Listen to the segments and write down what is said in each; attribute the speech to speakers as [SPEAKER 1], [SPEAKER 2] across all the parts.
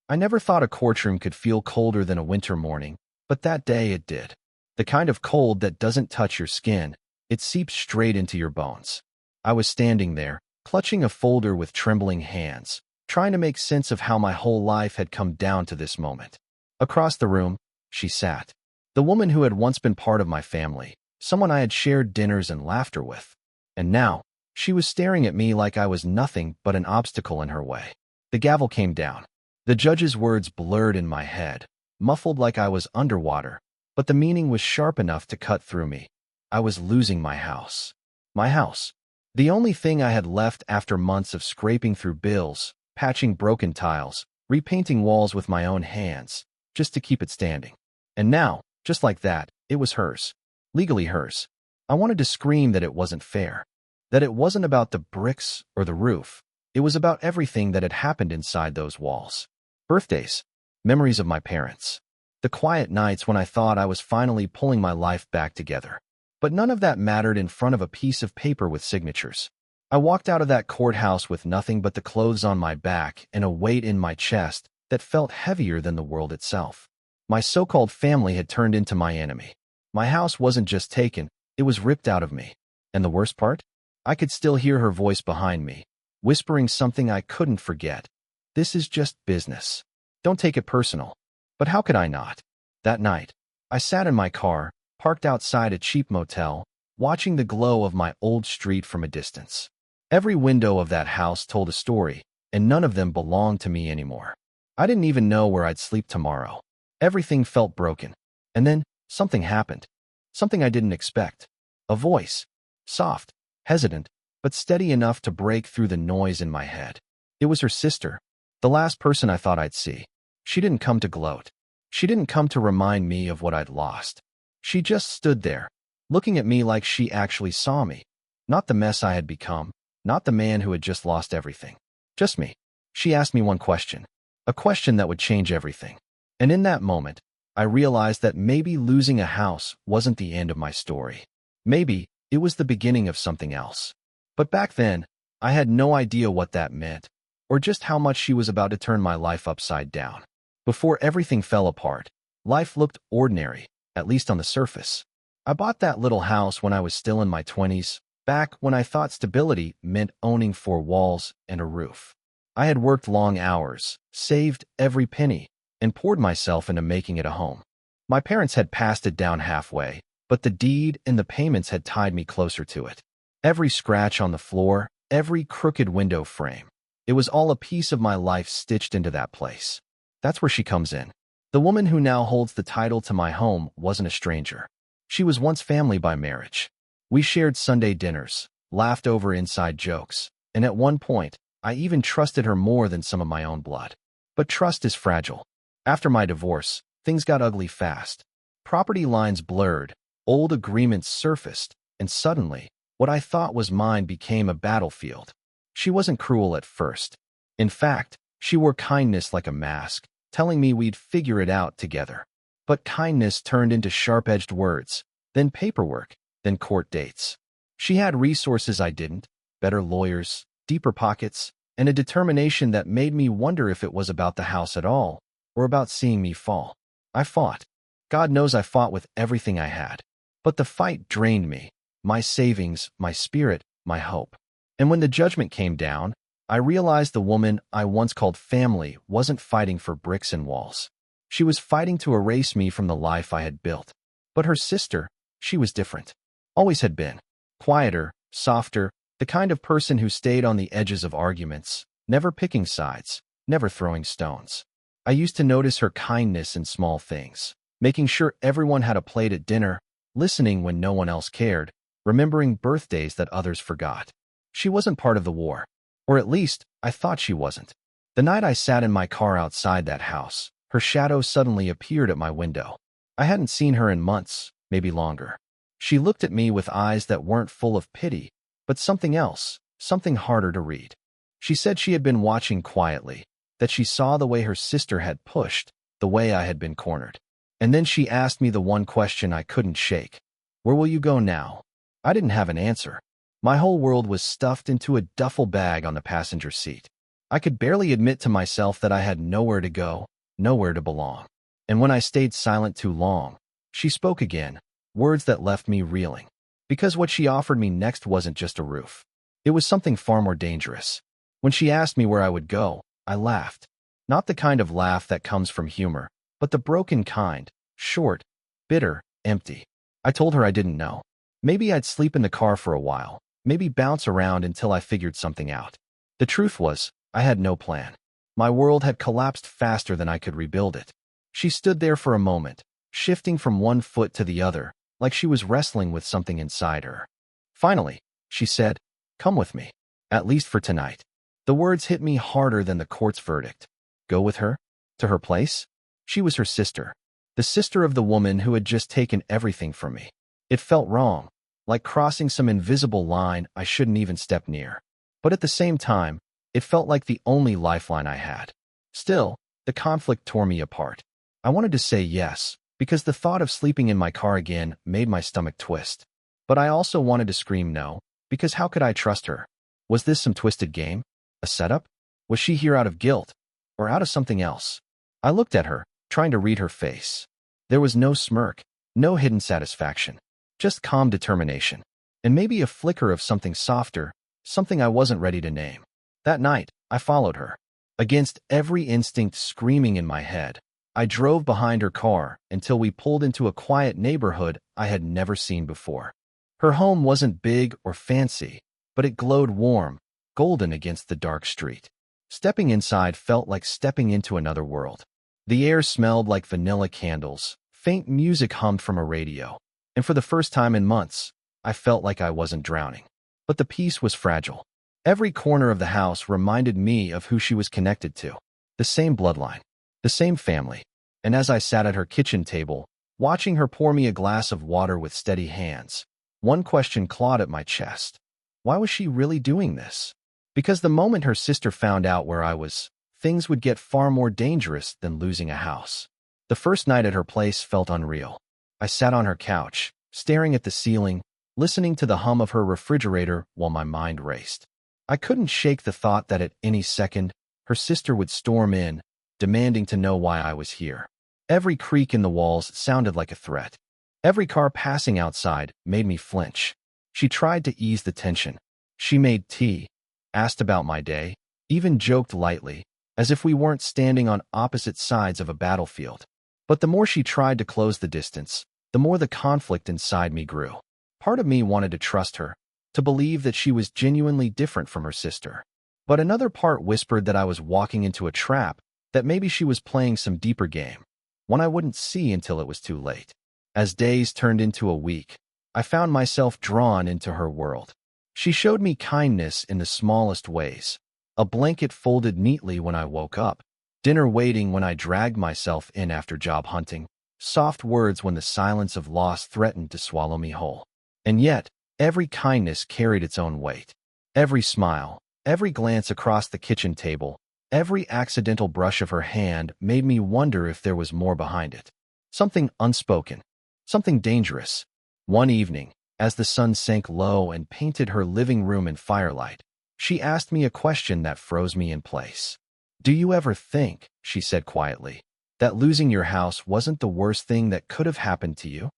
[SPEAKER 1] I never thought a courtroom could feel colder than a winter morning, but that day it did. The kind of cold that doesn't touch your skin, it seeps straight into your bones. I was standing there, clutching a folder with trembling hands, trying to make sense of how my whole life had come down to this moment. Across the room, she sat. The woman who had once been part of my family, someone I had shared dinners and laughter with. And now, she was staring at me like I was nothing but an obstacle in her way. The gavel came down. The judge's words blurred in my head, muffled like I was underwater, but the meaning was sharp enough to cut through me. I was losing my house. My house. The only thing I had left after months of scraping through bills, patching broken tiles, repainting walls with my own hands, just to keep it standing. And now, just like that, it was hers. Legally hers. I wanted to scream that it wasn't fair. That it wasn't about the bricks or the roof. It was about everything that had happened inside those walls. Birthdays. Memories of my parents. The quiet nights when I thought I was finally pulling my life back together. But none of that mattered in front of a piece of paper with signatures. I walked out of that courthouse with nothing but the clothes on my back and a weight in my chest that felt heavier than the world itself. My so-called family had turned into my enemy. My house wasn't just taken, it was ripped out of me. And the worst part? I could still hear her voice behind me, whispering something I couldn't forget. This is just business. Don't take it personal. But how could I not? That night, I sat in my car, parked outside a cheap motel, watching the glow of my old street from a distance. Every window of that house told a story, and none of them belonged to me anymore. I didn't even know where I'd sleep tomorrow. Everything felt broken. And then, something happened. Something I didn't expect. A voice. Soft, hesitant, but steady enough to break through the noise in my head. It was her sister, the last person I thought I'd see. She didn't come to gloat. She didn't come to remind me of what I'd lost. She just stood there, looking at me like she actually saw me. Not the mess I had become, not the man who had just lost everything. Just me. She asked me one question. A question that would change everything. And in that moment, I realized that maybe losing a house wasn't the end of my story. Maybe it was the beginning of something else. But back then, I had no idea what that meant, or just how much she was about to turn my life upside down. Before everything fell apart, life looked ordinary, at least on the surface. I bought that little house when I was still in my 20s, back when I thought stability meant owning 4 walls and a roof. I had worked long hours, saved every penny, and poured myself into making it a home. My parents had passed it down halfway, but the deed and the payments had tied me closer to it. Every scratch on the floor, every crooked window frame. It was all a piece of my life stitched into that place. That's where she comes in. The woman who now holds the title to my home wasn't a stranger. She was once family by marriage. We shared Sunday dinners, laughed over inside jokes, and at one point, I even trusted her more than some of my own blood. But trust is fragile. After my divorce, things got ugly fast. Property lines blurred, old agreements surfaced, and suddenly, what I thought was mine became a battlefield. She wasn't cruel at first. In fact, she wore kindness like a mask, telling me we'd figure it out together. But kindness turned into sharp-edged words, then paperwork, then court dates. She had resources I didn't, better lawyers, deeper pockets, and a determination that made me wonder if it was about the house at all, or about seeing me fall. I fought. God knows I fought with everything I had. But the fight drained me, my savings, my spirit, my hope. And when the judgment came down, I realized the woman I once called family wasn't fighting for bricks and walls. She was fighting to erase me from the life I had built. But her sister, she was different. Always had been. Quieter, softer, the kind of person who stayed on the edges of arguments, never picking sides, never throwing stones. I used to notice her kindness in small things, making sure everyone had a plate at dinner, listening when no one else cared, remembering birthdays that others forgot. She wasn't part of the war. Or at least, I thought she wasn't. The night I sat in my car outside that house, her shadow suddenly appeared at my window. I hadn't seen her in months, maybe longer. She looked at me with eyes that weren't full of pity, but something else, something harder to read. She said she had been watching quietly, that she saw the way her sister had pushed, the way I had been cornered. And then she asked me the one question I couldn't shake. Where will you go now? I didn't have an answer. My whole world was stuffed into a duffel bag on the passenger seat. I could barely admit to myself that I had nowhere to go, nowhere to belong. And when I stayed silent too long, she spoke again, words that left me reeling. Because what she offered me next wasn't just a roof. It was something far more dangerous. When she asked me where I would go, I laughed. Not the kind of laugh that comes from humor, but the broken kind, short, bitter, empty. I told her I didn't know. Maybe I'd sleep in the car for a while, maybe bounce around until I figured something out. The truth was, I had no plan. My world had collapsed faster than I could rebuild it. She stood there for a moment, shifting from one foot to the other, like she was wrestling with something inside her. Finally, she said, "Come with me, at least for tonight." The words hit me harder than the court's verdict. Go with her? To her place? She was her sister. The sister of the woman who had just taken everything from me. It felt wrong, like crossing some invisible line I shouldn't even step near. But at the same time, it felt like the only lifeline I had. Still, the conflict tore me apart. I wanted to say yes, because the thought of sleeping in my car again made my stomach twist. But I also wanted to scream no, because how could I trust her? Was this some twisted game? A setup? Was she here out of guilt? Or out of something else? I looked at her, trying to read her face. There was no smirk, no hidden satisfaction, just calm determination, and maybe a flicker of something softer, something I wasn't ready to name. That night, I followed her. Against every instinct screaming in my head, I drove behind her car until we pulled into a quiet neighborhood I had never seen before. Her home wasn't big or fancy, but it glowed warm, golden against the dark street. Stepping inside felt like stepping into another world. The air smelled like vanilla candles, faint music hummed from a radio, and for the first time in months, I felt like I wasn't drowning. But the peace was fragile. Every corner of the house reminded me of who she was connected to. The same bloodline, the same family. And as I sat at her kitchen table, watching her pour me a glass of water with steady hands, one question clawed at my chest. Why was she really doing this? Because the moment her sister found out where I was, things would get far more dangerous than losing a house. The first night at her place felt unreal. I sat on her couch, staring at the ceiling, listening to the hum of her refrigerator while my mind raced. I couldn't shake the thought that at any second, her sister would storm in, demanding to know why I was here. Every creak in the walls sounded like a threat. Every car passing outside made me flinch. She tried to ease the tension. She made tea, asked about my day, even joked lightly, as if we weren't standing on opposite sides of a battlefield. But the more she tried to close the distance, the more the conflict inside me grew. Part of me wanted to trust her, to believe that she was genuinely different from her sister. But another part whispered that I was walking into a trap, that maybe she was playing some deeper game, one I wouldn't see until it was too late. As days turned into a week, I found myself drawn into her world. She showed me kindness in the smallest ways. A blanket folded neatly when I woke up, dinner waiting when I dragged myself in after job hunting, soft words when the silence of loss threatened to swallow me whole. And yet, every kindness carried its own weight. Every smile, every glance across the kitchen table, every accidental brush of her hand made me wonder if there was more behind it. Something unspoken, something dangerous. One evening, as the sun sank low and painted her living room in firelight, she asked me a question that froze me in place. "Do you ever think," she said quietly, "that losing your house wasn't the worst thing that could have happened to you?"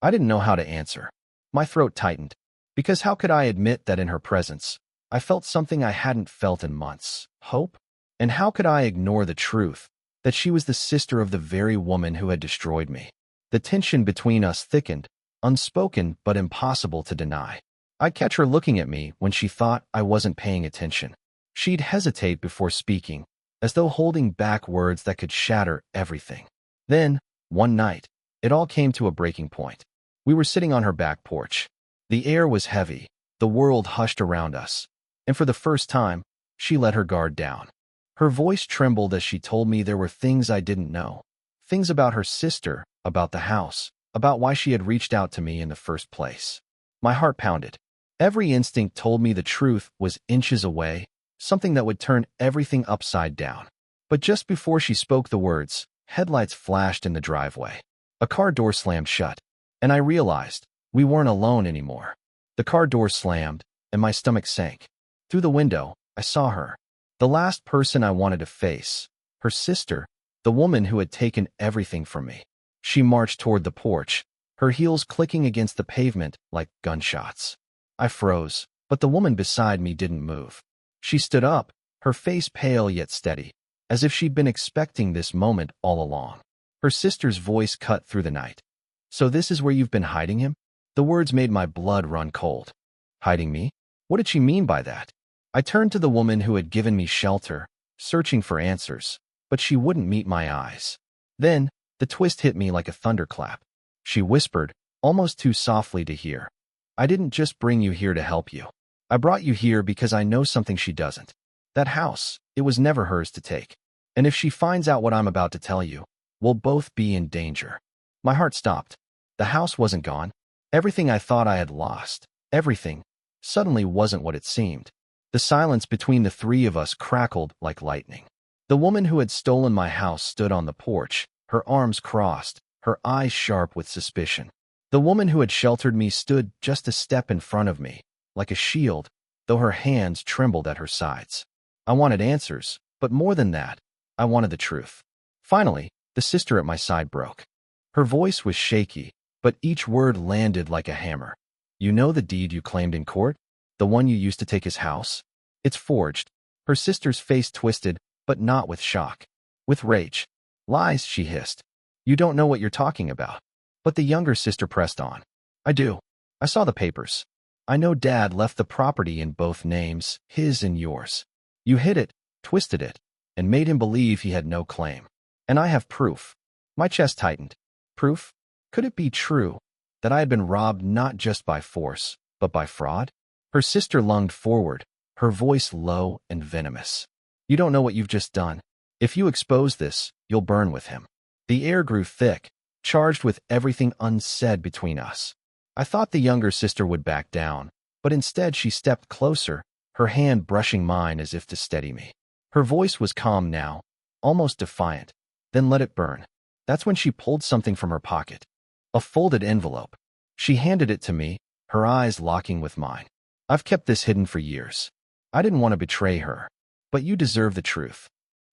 [SPEAKER 1] I didn't know how to answer. My throat tightened, because how could I admit that in her presence, I felt something I hadn't felt in months, hope? And how could I ignore the truth, that she was the sister of the very woman who had destroyed me? The tension between us thickened, unspoken but impossible to deny. I'd catch her looking at me when she thought I wasn't paying attention. She'd hesitate before speaking, as though holding back words that could shatter everything. Then, one night, it all came to a breaking point. We were sitting on her back porch. The air was heavy, the world hushed around us, and for the first time, she let her guard down. Her voice trembled as she told me there were things I didn't know. Things about her sister, about the house, about why she had reached out to me in the first place. My heart pounded. Every instinct told me the truth was inches away, something that would turn everything upside down. But just before she spoke the words, headlights flashed in the driveway. A car door slammed shut, and I realized we weren't alone anymore. The car door slammed, and my stomach sank. Through the window, I saw her. The last person I wanted to face. Her sister, the woman who had taken everything from me. She marched toward the porch, her heels clicking against the pavement like gunshots. I froze, but the woman beside me didn't move. She stood up, her face pale yet steady, as if she'd been expecting this moment all along. Her sister's voice cut through the night. "So this is where you've been hiding him?" The words made my blood run cold. Hiding me? What did she mean by that? I turned to the woman who had given me shelter, searching for answers, but she wouldn't meet my eyes. Then, the twist hit me like a thunderclap. She whispered, almost too softly to hear. "I didn't just bring you here to help you. I brought you here because I know something she doesn't. That house, it was never hers to take. And if she finds out what I'm about to tell you, we'll both be in danger." My heart stopped. The house wasn't gone. Everything I thought I had lost, everything, suddenly wasn't what it seemed. The silence between the three of us crackled like lightning. The woman who had stolen my house stood on the porch, her arms crossed, her eyes sharp with suspicion. The woman who had sheltered me stood just a step in front of me, like a shield, though her hands trembled at her sides. I wanted answers, but more than that, I wanted the truth. Finally, the sister at my side broke. Her voice was shaky, but each word landed like a hammer. "You know the deed you claimed in court? The one you used to take his house? It's forged." Her sister's face twisted, but not with shock. With rage. "Lies," she hissed. "You don't know what you're talking about." But the younger sister pressed on. "I do. I saw the papers. I know Dad left the property in both names, his and yours. You hid it, twisted it, and made him believe he had no claim. And I have proof." My chest tightened. Proof? Could it be true that I had been robbed not just by force, but by fraud? Her sister lunged forward, her voice low and venomous. "You don't know what you've just done. If you expose this, you'll burn with him." The air grew thick, charged with everything unsaid between us. I thought the younger sister would back down, but instead she stepped closer, her hand brushing mine as if to steady me. Her voice was calm now, almost defiant. "Then let it burn." That's when she pulled something from her pocket. A folded envelope. She handed it to me, her eyes locking with mine. "I've kept this hidden for years. I didn't want to betray her, but you deserve the truth."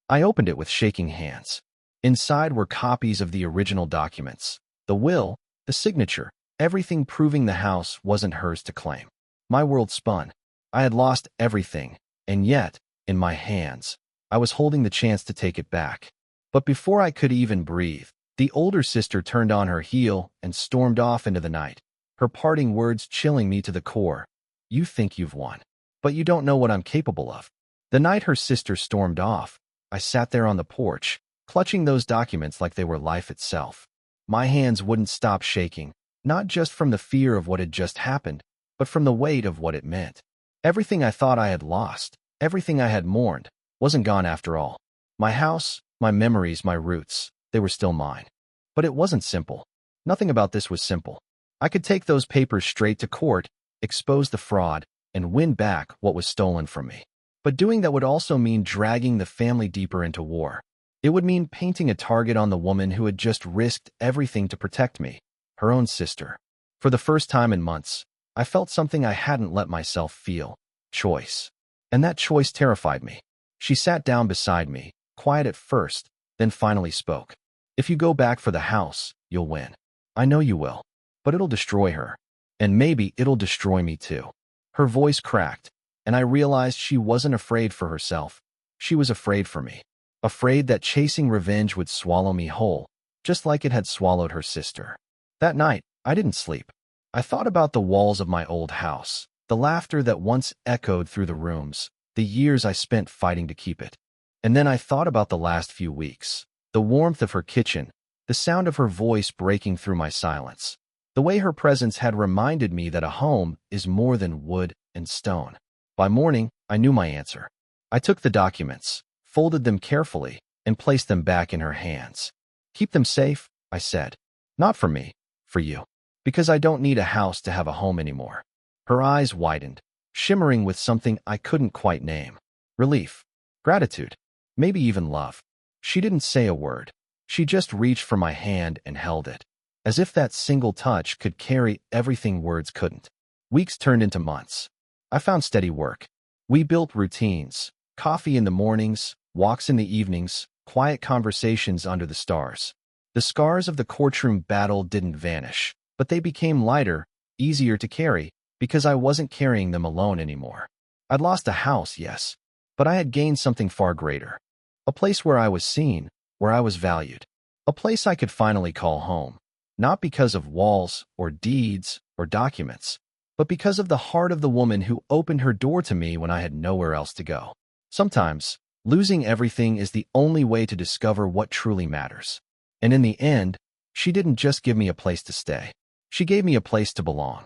[SPEAKER 1] I opened it with shaking hands. Inside were copies of the original documents, the will, the signature, everything proving the house wasn't hers to claim. My world spun. I had lost everything, and yet, in my hands, I was holding the chance to take it back. But before I could even breathe, the older sister turned on her heel and stormed off into the night, her parting words chilling me to the core. "You think you've won, but you don't know what I'm capable of." The night her sister stormed off, I sat there on the porch, clutching those documents like they were life itself. My hands wouldn't stop shaking, not just from the fear of what had just happened, but from the weight of what it meant. Everything I thought I had lost, everything I had mourned, wasn't gone after all. My house, my memories, my roots, they were still mine. But it wasn't simple. Nothing about this was simple. I could take those papers straight to court, expose the fraud, and win back what was stolen from me. But doing that would also mean dragging the family deeper into war. It would mean painting a target on the woman who had just risked everything to protect me, her own sister. For the first time in months, I felt something I hadn't let myself feel. Choice. And that choice terrified me. She sat down beside me, quiet at first, then finally spoke. "If you go back for the house, you'll win. I know you will. But it'll destroy her. And maybe it'll destroy me too." Her voice cracked, and I realized she wasn't afraid for herself. She was afraid for me. Afraid that chasing revenge would swallow me whole, just like it had swallowed her sister. That night, I didn't sleep. I thought about the walls of my old house, the laughter that once echoed through the rooms, the years I spent fighting to keep it. And then I thought about the last few weeks, the warmth of her kitchen, the sound of her voice breaking through my silence, the way her presence had reminded me that a home is more than wood and stone. By morning, I knew my answer. I took the documents, folded them carefully, and placed them back in her hands. "Keep them safe," I said. "Not for me, for you. Because I don't need a house to have a home anymore." Her eyes widened, shimmering with something I couldn't quite name. Relief. Gratitude. Maybe even love. She didn't say a word. She just reached for my hand and held it, as if that single touch could carry everything words couldn't. Weeks turned into months. I found steady work. We built routines, Coffee in the mornings, walks in the evenings, quiet conversations under the stars. The scars of the courtroom battle didn't vanish, but they became lighter, easier to carry, because I wasn't carrying them alone anymore. I'd lost a house, yes, but I had gained something far greater. A place where I was seen, where I was valued. A place I could finally call home. Not because of walls, or deeds, or documents, but because of the heart of the woman who opened her door to me when I had nowhere else to go. Sometimes, losing everything is the only way to discover what truly matters. And in the end, she didn't just give me a place to stay. She gave me a place to belong.